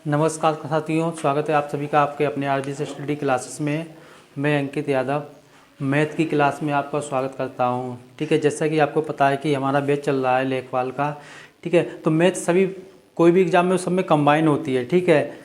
नमस्कार साथियों, स्वागत है आप सभी का आपके अपने आरबीसी स्टडी क्लासेस में। मैं अंकित यादव मैथ की क्लास में आपका स्वागत करता हूं। ठीक है, जैसा कि आपको पता है कि हमारा बैच चल रहा है लेखपाल का। ठीक है, तो मैथ सभी कोई भी एग्ज़ाम में सब में कंबाइन होती है। ठीक है,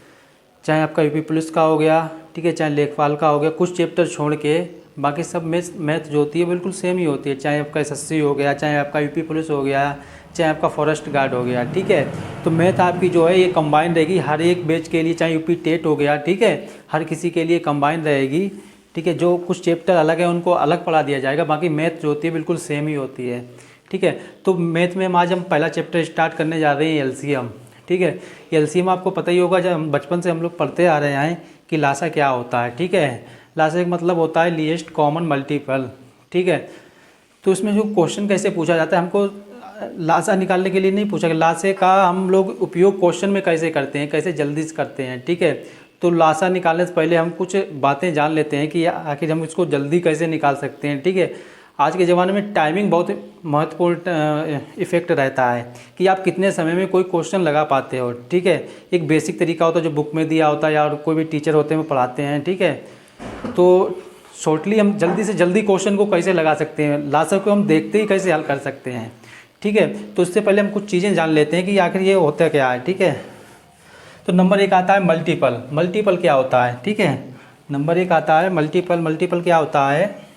चाहे आपका यूपी पुलिस का हो गया, ठीक है, चाहे लेखपाल का हो गया, कुछ चैप्टर छोड़ के बाकी सब मैथ जो होती है बिल्कुल सेम ही होती है। चाहे आपका एसएससी हो गया, चाहे आपका यूपी पुलिस हो गया, चाहे आपका फॉरेस्ट गार्ड हो गया। ठीक है, तो मैथ आपकी जो है ये कंबाइन रहेगी हर एक बैच के लिए, चाहे यूपी टेट हो गया, ठीक है, हर किसी के लिए कंबाइन रहेगी। ठीक है, जो कुछ चैप्टर अलग है उनको अलग पढ़ा दिया जाएगा, बाकी मैथ जो होती है बिल्कुल सेम ही होती है। ठीक है, तो मैथ में आज हम पहला चैप्टर स्टार्ट करने जा रहे हैं, एलसीएम। ठीक है, एलसीएम आपको पता ही होगा, जब हम बचपन से हम लोग पढ़ते आ रहे हैं कि लासा क्या होता है। ठीक है, लासा का मतलब होता है लीस्ट कॉमन मल्टीपल। ठीक है, तो इसमें जो क्वेश्चन कैसे पूछा जाता है, हमको लासा निकालने के लिए नहीं पूछा, लासे का हम लोग उपयोग क्वेश्चन में कैसे करते हैं, कैसे जल्दी से करते हैं। ठीक है, तो लासा निकालने से पहले हम कुछ बातें जान लेते हैं कि आखिर हम इसको जल्दी कैसे निकाल सकते हैं। ठीक है, आज के ज़माने में टाइमिंग बहुत महत्वपूर्ण इफेक्ट रहता है कि आप कितने समय में कोई क्वेश्चन लगा पाते हो। ठीक है, एक बेसिक तरीका होता है जो बुक में दिया होता है या और कोई भी टीचर होते हैं वो पढ़ाते हैं। ठीक है, तो शॉर्टली हम जल्दी से जल्दी क्वेश्चन को कैसे लगा सकते हैं, लासा को हम देखते ही कैसे हल कर सकते हैं। ठीक है, तो इससे पहले हम कुछ चीज़ें जान लेते हैं कि आखिर ये होता क्या है। ठीक है, तो नंबर एक आता है मल्टीपल। मल्टीपल क्या होता है? ठीक है, नंबर एक आता है मल्टीपल। मल्टीपल क्या होता है?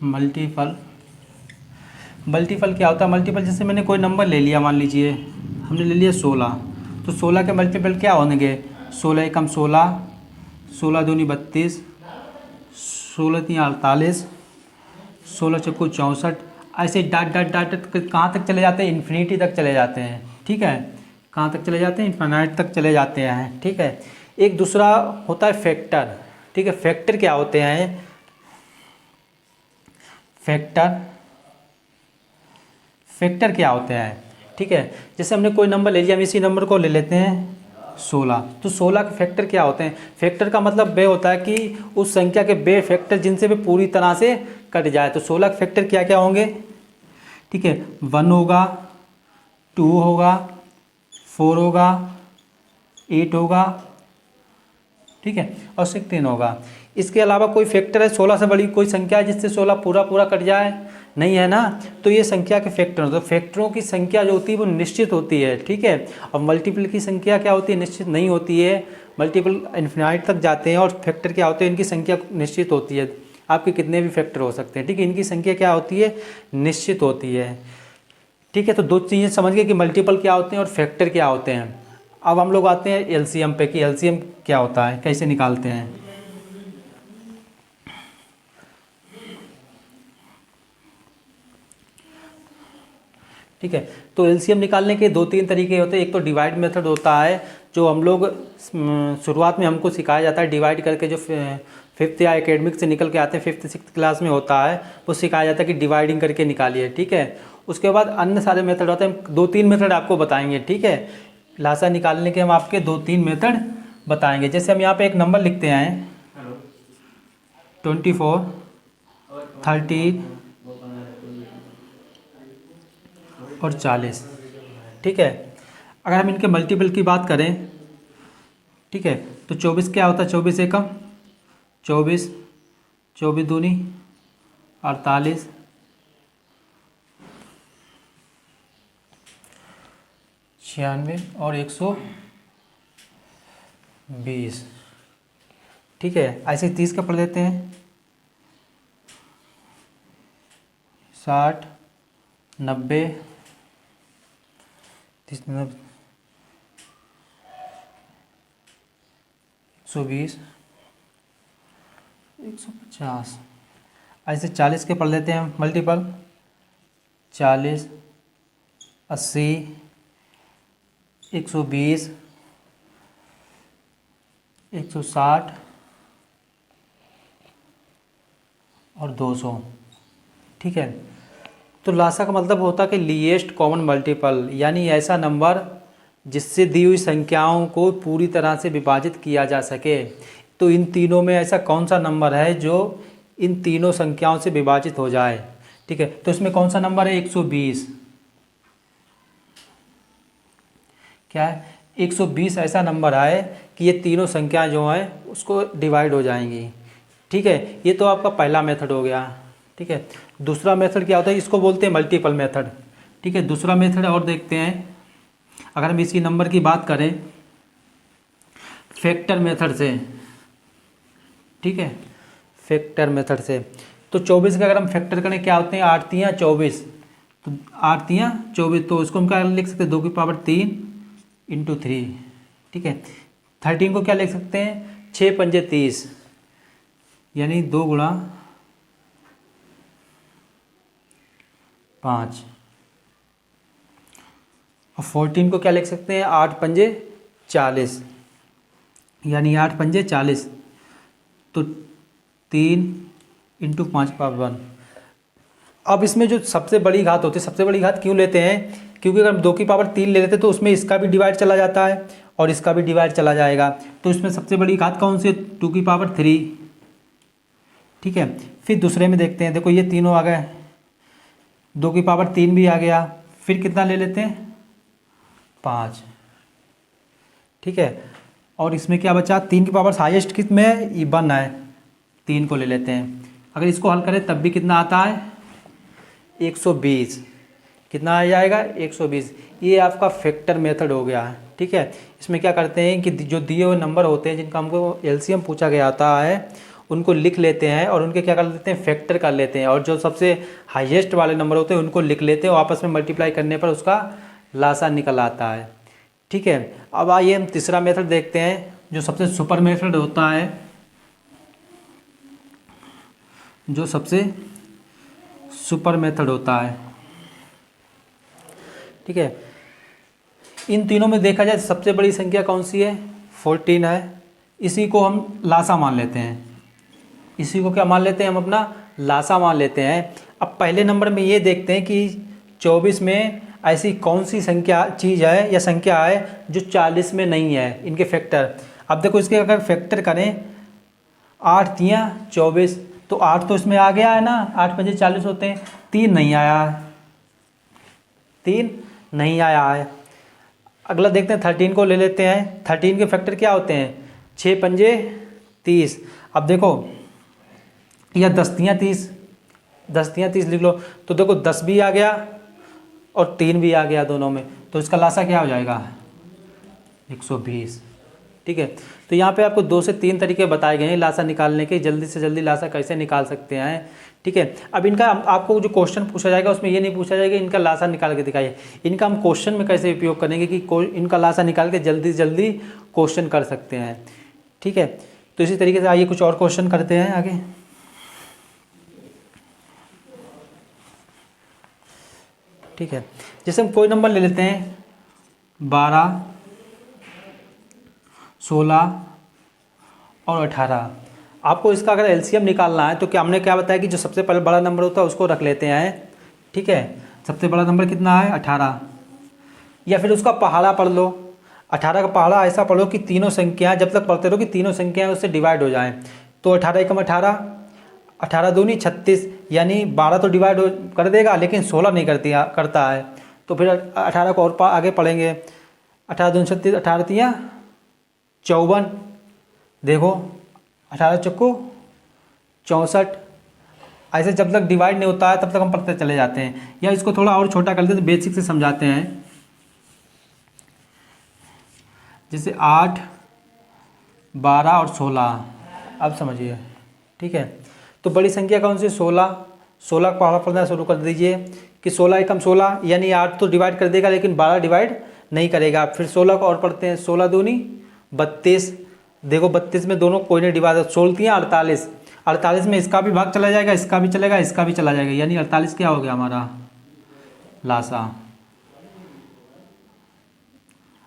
मल्टीपल मल्टीपल क्या होता है? मल्टीपल जैसे मैंने कोई नंबर ले लिया, मान लीजिए हमने ले लिया 16, तो 16 के मल्टीपल क्या होंगे? 16 एकम 16, 16 दूनी 32, 16 तीन 48, 16 चक्कू 64। ऐसे डाट डाट डाट कहाँ तक चले जाते हैं? इन्फिनिटी तक चले जाते हैं। ठीक है, कहाँ तक चले जाते हैं? इन्फिनिटी तक चले जाते हैं। ठीक है, एक दूसरा होता है फैक्टर। ठीक है, फैक्टर क्या होते हैं? फैक्टर क्या होते हैं? ठीक है, जैसे हमने कोई नंबर ले लिया, हम इसी नंबर को ले लेते हैं 16, तो 16 के फैक्टर क्या होते हैं? फैक्टर का मतलब वे होता है कि उस संख्या के बे फैक्टर जिनसे वे पूरी तरह से कट जाए। तो 16 के फैक्टर क्या क्या होंगे? ठीक है, 1 होगा, 2 होगा, 4 होगा, 8 होगा, ठीक है, और 16 होगा। इसके अलावा कोई फैक्टर है 16 से बड़ी कोई संख्या है जिससे 16 पूरा पूरा कट जाए? नहीं है ना, तो ये संख्या के फैक्टर होते हैं। फैक्टरों की संख्या जो होती है वो निश्चित होती है। ठीक है, और मल्टीपल की संख्या क्या होती है? निश्चित नहीं होती है। मल्टीपल इन्फिनाइट तक जाते हैं और फैक्टर क्या होते हैं? इनकी संख्या निश्चित होती है। आपके कितने भी फैक्टर हो सकते हैं, ठीक है, इनकी संख्या क्या होती है? निश्चित होती है। ठीक है, तो दो चीज़ें समझ गए कि मल्टीपल क्या होते हैं और फैक्टर क्या होते हैं। अब हम लोग आते हैं एलसीएम पे कि एलसीएम क्या होता है, कैसे निकालते हैं। ठीक है, तो एलसीएम निकालने के दो तीन तरीके होते हैं। एक तो डिवाइड मेथड होता है, जो हम लोग शुरुआत में हमको सिखाया जाता है डिवाइड करके, जो फिफ्थ या एकेडमिक से निकल के आते हैं, फिफ्थ सिक्स क्लास में होता है, वो सिखाया जाता है कि डिवाइडिंग करके निकालिए। ठीक है, उसके बाद अन्य सारे मेथड होते हैं, दो तीन मेथड आपको बताएंगे। ठीक है, लासा निकालने के हम आपके दो तीन मेथड बताएंगे। जैसे हम यहाँ पे एक नंबर लिखते हैं 24, 30 और 40। ठीक है, अगर हम इनके मल्टीपल की बात करें, ठीक है, तो 24 क्या होता है? 24 एकम 24, 24 दूनी 48, 96 और 120। ठीक है, ऐसे 30 का पढ़ देते हैं 60, 90, 30, 120, 150। ऐसे 40 के पढ़ लेते हैं मल्टीपल 40, 80, 120, 160 और 200। ठीक है, तो लासा का मतलब होता है कि लीस्ट कॉमन मल्टीपल, यानी ऐसा नंबर जिससे दी हुई संख्याओं को पूरी तरह से विभाजित किया जा सके। तो इन तीनों में ऐसा कौन सा नंबर है जो इन तीनों संख्याओं से विभाजित हो जाए? ठीक है, तो इसमें कौन सा नंबर है? 120। क्या है, 120 ऐसा नंबर आए कि ये तीनों संख्या जो हैं उसको डिवाइड हो जाएंगी। ठीक है, ये तो आपका पहला मेथड हो गया। ठीक है, दूसरा मेथड क्या होता है, इसको बोलते हैं मल्टीपल मेथड। ठीक है, दूसरा मेथड और देखते हैं। अगर हम इसकी नंबर की बात करें फैक्टर मेथड से, ठीक है, फैक्टर मेथड से, तो 24 का अगर हम फैक्टर करें क्या होते हैं, 8 तियाँ 24, तो 8 तियाँ 24, तो उसको हम क्या लिख सकते हैं, 2 की पावर 3 इंटू 3। ठीक है, 13 को क्या लिख सकते हैं, 6 पंजे 30, यानी 2 गुणा 5। और 14 को क्या लिख सकते हैं, 8 पंजे 40, यानी 8 पंजे 40, तो 3 इंटू 5 पावर 1। अब इसमें जो सबसे बड़ी घात होती है, सबसे बड़ी घात क्यों लेते हैं, क्योंकि अगर हम 2 की पावर 3 ले लेते तो उसमें इसका भी डिवाइड चला जाता है और इसका भी डिवाइड चला जाएगा, तो इसमें सबसे बड़ी घात कौन सी है, 2 की पावर 3। ठीक है, फिर दूसरे में देखते हैं, देखो ये तीनों आ गए, 2 की पावर 3 भी आ गया, फिर कितना ले लेते हैं, 5। ठीक है, और इसमें क्या बचा, 3 की पावर हाईएस्ट किस में है, ये 1 है, 3 को ले लेते हैं। अगर इसको हल करें तब भी कितना आता है, 120। कितना आ जाएगा, 120। ये आपका फैक्टर मेथड हो गया। ठीक है, इसमें क्या करते हैं कि जो दिए हुए नंबर होते हैं जिनका हमको एलसीएम पूछा गया होता है उनको लिख लेते हैं और उनके क्या कर लेते हैं, फैक्टर कर लेते हैं, और जो सबसे हाईएस्ट वाले नंबर होते हैं उनको लिख लेते हैं और आपस में मल्टीप्लाई करने पर उसका लासा निकल आता है। ठीक है, अब आइए हम तीसरा मेथड देखते हैं जो सबसे सुपर मेथड होता है, जो सबसे सुपर मेथड होता है। ठीक है, इन तीनों में देखा जाए सबसे बड़ी संख्या कौन सी है, 14 है, इसी को हम लासा मान लेते हैं, इसी को क्या मान लेते हैं, हम अपना लासा मान लेते हैं। अब पहले नंबर में ये देखते हैं कि 24 में ऐसी कौन सी संख्या चीज़ है या संख्या है जो 40 में नहीं है, इनके फैक्टर। अब देखो इसके अगर फैक्टर करें, 8 तियाँ 24, तो 8 तो इसमें आ गया है ना, 8 पंजे 40 होते हैं, 3 नहीं आया है, 3 नहीं आया है। अगला देखते हैं, 13 को ले लेते हैं। 13 के फैक्टर क्या होते हैं, 6 पंजे 30। अब देखो या 10 तियाँ 30, 10 तियाँ 30 लिख लो, तो देखो 10 भी आ गया और 3 भी आ गया दोनों में, तो इसका लासा क्या हो जाएगा, 120। ठीक है, तो यहाँ पे आपको 2 से 3 तरीके बताए गए हैं लासा निकालने के, जल्दी से जल्दी लासा कैसे निकाल सकते हैं। ठीक है, अब इनका आपको जो क्वेश्चन पूछा जाएगा उसमें ये नहीं पूछा जाएगा इनका लासा निकाल के दिखाइए, इनका हम क्वेश्चन में कैसे उपयोग करेंगे कि इनका लासा निकाल के जल्दी से जल्दी क्वेश्चन कर सकते हैं। ठीक है, तो इसी तरीके से आइए कुछ और क्वेश्चन करते हैं आगे। ठीक है, जैसे हम कोई नंबर ले लेते हैं, 12, 16 और 18। आपको इसका अगर एलसीएम निकालना है तो क्या हमने क्या बताया कि जो सबसे पहले बड़ा नंबर होता है उसको रख लेते हैं। ठीक है, सबसे बड़ा नंबर कितना है, 18, या फिर उसका पहाड़ा पढ़ लो, 18 का पहाड़ा ऐसा पढ़ो कि तीनों संख्याएं जब तक पढ़ते रहो कि तीनों संख्याएं उससे डिवाइड हो जाएं। तो 18 एकम 18, 18 दूनी 36, यानी 12 तो डिवाइड कर देगा लेकिन 16 नहीं करता है, तो फिर 18 को और आगे पढ़ेंगे, 18 दूनी 36, 18 तियाँ 54, देखो 18 चक्को 64। ऐसे जब तक डिवाइड नहीं होता है तब तक हम पढ़ते चले जाते हैं। या इसको थोड़ा और छोटा कर देते हैं, बेसिक से समझाते हैं। जैसे 8, 12 और 16, अब समझिए। ठीक है, तो बड़ी संख्या कौन सी, 16। 16 का पहाड़ा पढ़ना शुरू कर दीजिए कि 16 एकम 16, यानी 8 तो डिवाइड कर देगा लेकिन 12 डिवाइड नहीं करेगा। फिर 16 को और पढ़ते हैं, 16 दूनी 32, देखो 32 में दोनों कोई नहीं डिवाइड, 16 तियाँ 48, 48 में इसका भी भाग चला जाएगा, इसका भी चलेगा, इसका भी चला जाएगा, यानी 48 क्या हो गया हमारा लासा,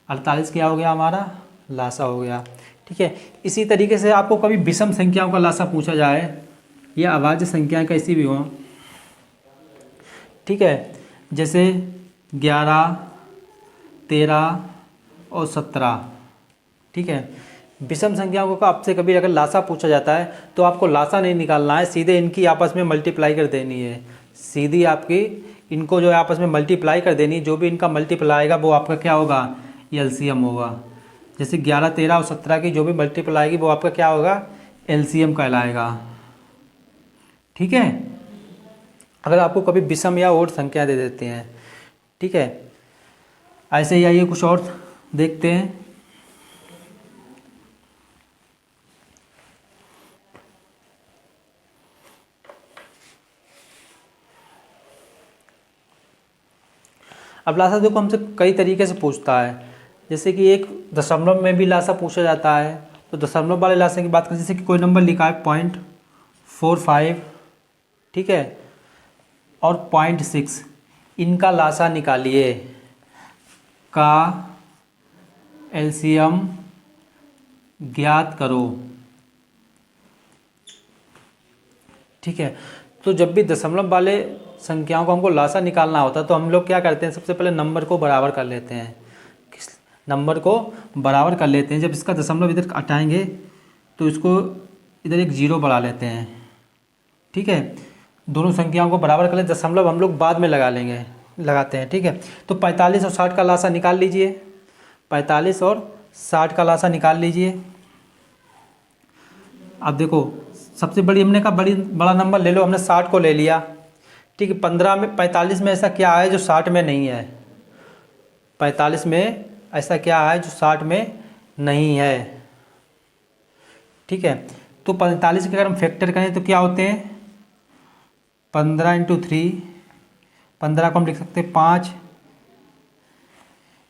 48 क्या हो गया हमारा लासा हो गया। ठीक है, इसी तरीके से आपको कभी विषम संख्याओं का लासा पूछा जाए या अभाज्य संख्याएं कैसी भी हो, ठीक है, जैसे 11, 13 और 17। ठीक है, विषम संख्याओं का आपसे कभी अगर लासा पूछा जाता है तो आपको लासा नहीं निकालना है, सीधे इनकी आपस में मल्टीप्लाई कर देनी है, सीधी आपकी इनको जो है आपस में मल्टीप्लाई कर देनी है। जो भी इनका मल्टीप्लाई आएगा वो आपका क्या होगा, ये एलसीएम होगा। जैसे 11, 13 और 17 की जो भी मल्टीपल आएगी वो आपका क्या होगा, एलसीएम कहलाएगा। ठीक है, अगर आपको कभी विषम या ओड संख्या दे देते हैं, ठीक है। ऐसे ही आइए कुछ और देखते हैं। अब लासा देखो हमसे कई तरीके से पूछता है, जैसे कि एक दशमलव में भी लासा पूछा जाता है। तो दशमलव वाले लासा की बात करें, जैसे कि कोई नंबर लिखा है 0.45, ठीक है, और 0.6, इनका लासा निकालिए, का एलसीएम ज्ञात करो। ठीक है, तो जब भी दशमलव वाले संख्याओं को हमको लासा निकालना होता है तो हम लोग क्या करते हैं, सबसे पहले नंबर को बराबर कर लेते हैं। किस नंबर को बराबर कर लेते हैं, जब इसका दशमलव इधर हटाएंगे तो इसको इधर एक जीरो बढ़ा लेते हैं। ठीक है, दोनों संख्याओं को बराबर कर लेते, दशमलव हम लोग बाद में लगाते हैं। ठीक है, तो 45 और 60 का लासा निकाल लीजिए। 45 और 60 का लासा निकाल लीजिए। अब देखो सबसे बड़ी हमने कहा बड़ा नंबर ले लो, हमने 60 को ले लिया। ठीक है, 45 में ऐसा क्या है जो 60 में नहीं है, 45 में ऐसा क्या है जो 60 में नहीं है। ठीक है, तो 45 के अगर हम फैक्टर करें तो क्या होते हैं, 15 × 3, 15 को हम लिख सकते हैं 5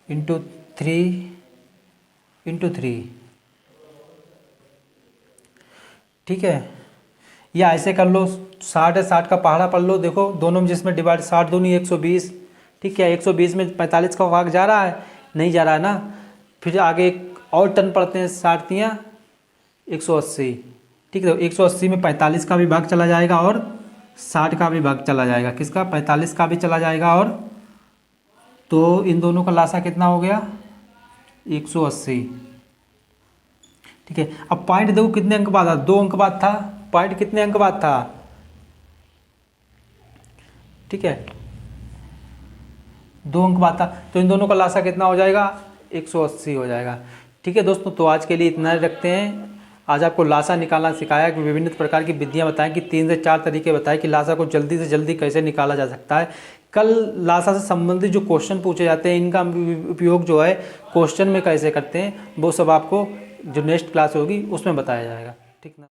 × 3 × 3। ठीक है, या ऐसे कर लो, 60 है, 60 का पहाड़ा पढ़ लो। देखो दोनों में जिसमें डिवाइड 60 दूनी 120। ठीक है, 120 में 45 का भाग जा रहा है, नहीं जा रहा है ना। फिर आगे एक और टर्न पढ़ते हैं, 60 × 180। ठीक है, तो 180 में 45 का भी भाग चला जाएगा और 60 का भी भाग चला जाएगा। किसका, 45 का भी चला जाएगा। और तो इन दोनों का लासा कितना हो गया, 180। ठीक है, अब पॉइंट देखो कितने अंक बाद था, 2 अंक बाद था। पॉइंट कितने अंक बाद था, ठीक है, 2 अंक बाद था। तो इन दोनों का लासा कितना हो जाएगा, 180 हो जाएगा। ठीक है दोस्तों, तो आज के लिए इतना ही रखते हैं। आज आपको लासा निकालना सिखाया, कि विभिन्न प्रकार की विधियां बताएं, कि 3 से 4 तरीके बताएं कि लासा को जल्दी से जल्दी कैसे निकाला जा सकता है। कल लासा से संबंधित जो क्वेश्चन पूछे जाते हैं, इनका उपयोग जो है क्वेश्चन में कैसे करते हैं, वो सब आपको जो नेक्स्ट क्लास होगी उसमें बताया जाएगा। ठीक ना।